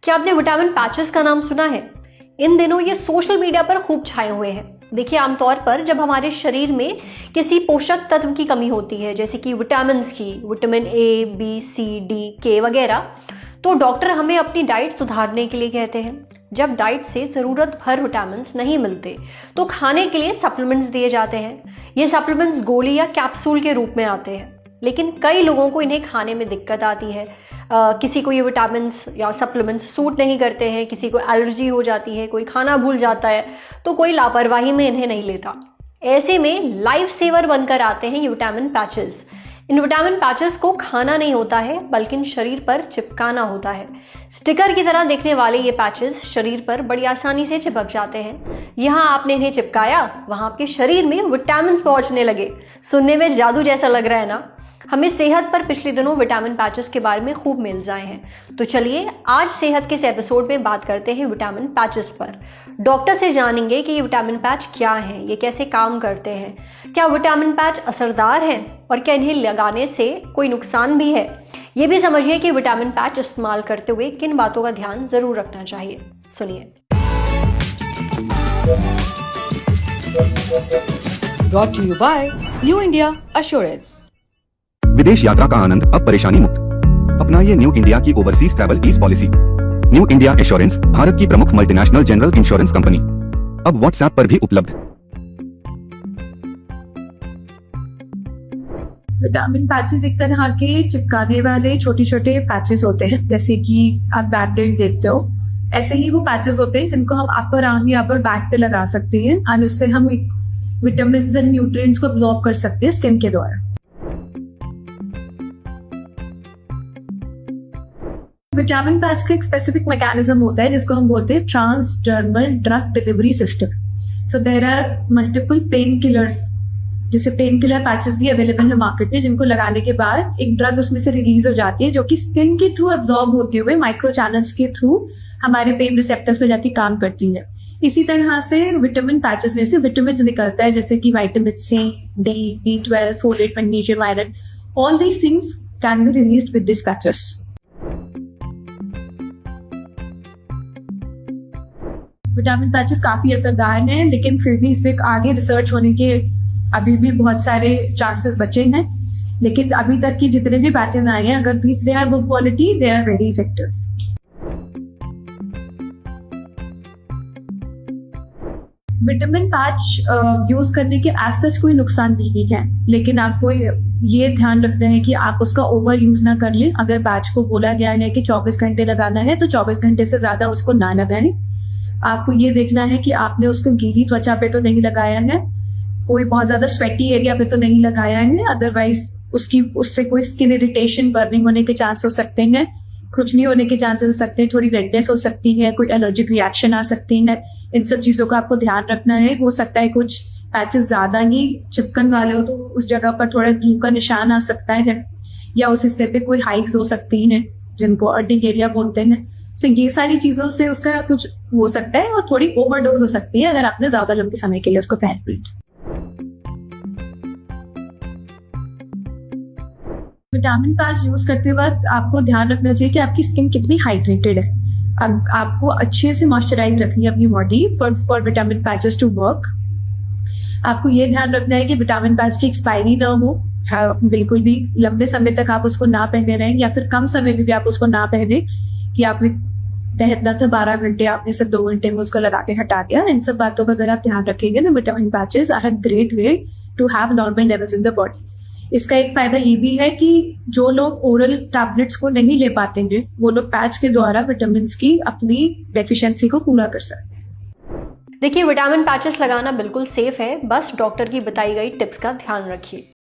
क्या आपने vitamin patches का नाम सुना है? इन दिनों ये सोशल मीडिया पर खूब छाए हुए हैं। देखिए, आमतौर पर जब हमारे शरीर में किसी पोषक तत्व की कमी होती है, जैसे कि विटामिन की, vitamin A, B, C, D, K वगैरह, तो डॉक्टर हमें अपनी डाइट सुधारने के लिए कहते हैं। जब डाइट से ज़रूरत भर विटामिन नहीं मिलते तो खाने के लिए सप्लीमेंट्स दिए जाते हैं। ये सप्लीमेंट्स गोली या कैप्सूल के रूप में आते हैं, लेकिन कई लोगों को इन्हें खाने में दिक्कत आती है। किसी को ये विटामिन्स या सप्लीमेंट्स सूट नहीं करते हैं, किसी को एलर्जी हो जाती है, कोई खाना भूल जाता है, तो कोई लापरवाही में इन्हें नहीं लेता। ऐसे में लाइफ सेवर बनकर आते हैं ये vitamin patches. In vitamin patches को खाना नहीं होता है, बल्कि शरीर पर चिपकाना होता है। स्टिकर की तरह दिखने वाले ये पैचेस शरीर पर बड़ी आसानी से चिपक जाते हैं। यहाँ आपने इन्हें चिपकाया, वहाँ आपके शरीर में विटामिन पहुँचने लगे। सुनने में जादू जैसा लग रहा है ना? हमें सेहत पर पिछले दिनों विटामिन पैचेस के बारे में खूब मिल आए हैं, तो चलिए आज सेहत के इस एपिसोड में बात करते हैं विटामिन पैचेस पर। डॉक्टर से जानेंगे कि ये विटामिन पैच क्या हैं, ये कैसे काम करते हैं, क्या विटामिन पैच असरदार हैं और क्या इन्हें लगाने से कोई नुकसान भी है। ये भी समझिए कि विटामिन पैच इस्तेमाल करते हुए किन बातों का ध्यान जरूर रखना चाहिए। सुनिए। Brought to you by New India Assurance। विदेश यात्रा का आनंद अब परेशानी मुक्त। अपनाइए न्यू इंडिया की overseas travel ease policy. New India assurance Bharat की प्रमुख मल्टीनेशनल जनरल इंश्योरेंस कंपनी, अब व्हाट्सएप पर भी उपलब्ध। विटामिन पैचेस एक तरह के चिपकाने वाले छोटे छोटे पैचेस होते हैं, जैसे कि आप बैंडेड देखते हो, ऐसे ही वो पैचेस होते हैं जिनको हम अपर आर्म या अपर बैक पे लगा सकते हैं और उससे हम विटामिन एंड न्यूट्रिएंट्स को अब्सॉर्ब कर सकते हैं स्किन के द्वारा। विटामिन पैच का एक स्पेसिफिक मैकेनिज्म होता है जिसको हम बोलते हैं transdermal drug delivery system. So there are multiple pain killers, जैसे पेन किलर पैचेस भी अवेलेबल है मार्केट में, जिनको लगाने के बाद एक ड्रग उसमें से रिलीज हो जाती है जो कि स्किन के थ्रू अब्सॉर्ब होते हुए माइक्रो चैनल्स के थ्रू हमारे पेन रिसेप्टर्स पे जाके काम करती है। इसी तरह से विटामिन पैचेस में से विटामिन निकलता है, जैसे कि vitamin C, D, B12, folate, magnesium, iron. All these things can be released with this patches. Vitamin patches काफी असरदार हैं, लेकिन फिर भी इस पे आगे रिसर्च होने के अभी भी बहुत सारे चांसेस बचे हैं। लेकिन अभी तक की जितने भी पैचेस आए हैं, अगर they are good quality, they are very effective. Vitamin patch use करने के एज सच कोई नुकसान नहीं है, लेकिन आपको ये ध्यान रखना है कि आप उसका ओवर यूज ना कर लें। अगर पैच को बोला गया है कि 24 घंटे लगाना है, तो 24 घंटे से ज्यादा उसको ना लगाएं। आपको ये देखना है कि आपने उसको गीली त्वचा पे तो नहीं लगाया है, कोई बहुत ज्यादा स्वेटी एरिया पे तो नहीं लगाया है, अदरवाइज उससे कोई स्किन इरिटेशन, बर्निंग होने के चांस हो सकते हैं, खुजली होने के चांसेस हो सकते हैं, थोड़ी रेडनेस हो सकती है, कोई एलर्जिक रिएक्शन आ सकती है। इन सब चीजों का आपको ध्यान रखना है। हो सकता है कुछ पैचेस ज्यादा ही चिपकन वाले हो तो उस जगह पर थोड़ा ग्लू का निशान आ सकता है, या उस हिस्से पे कोई हाइक्स हो सकती हैं जिनको अर्डिंग एरिया बोलते हैं। सो ये सारी चीजों से उसका कुछ हो सकता है और थोड़ी ओवरडोज हो सकती है अगर आपने ज्यादा लंबे समय के लिए उसको पहन लिया। विटामिन पैच यूज करते वक्त आपको ध्यान रखना चाहिए कि आपकी स्किन कितनी हाइड्रेटेड है। आपको अच्छे से मॉइस्चराइज रखनी है अपनी body for vitamin patches to work. आपको ये ध्यान रखना है कि विटामिन पैच की एक्सपायरी ना हो, बिल्कुल भी लंबे समय तक आप उसको ना पहने रहें, या फिर कम समय में भी आप उसको ना पहने कि आपने पहनना था 12 घंटे, आपने सिर्फ 2 घंटे में उसको लगा के हटा दिया। इन सब बातों का अगर आप ध्यान रखेंगे ना, vitamin patches are a great way to have normal levels in the body. इसका एक फायदा ये भी है कि जो लोग ओरल टैबलेट्स को नहीं ले पाते हैं, वो लोग पैच के द्वारा विटामिन की अपनी डेफिशिएंसी को पूरा कर सकते हैं। देखिए, विटामिन पैचेस लगाना बिल्कुल सेफ है, बस डॉक्टर की बताई गई टिप्स का ध्यान रखिए।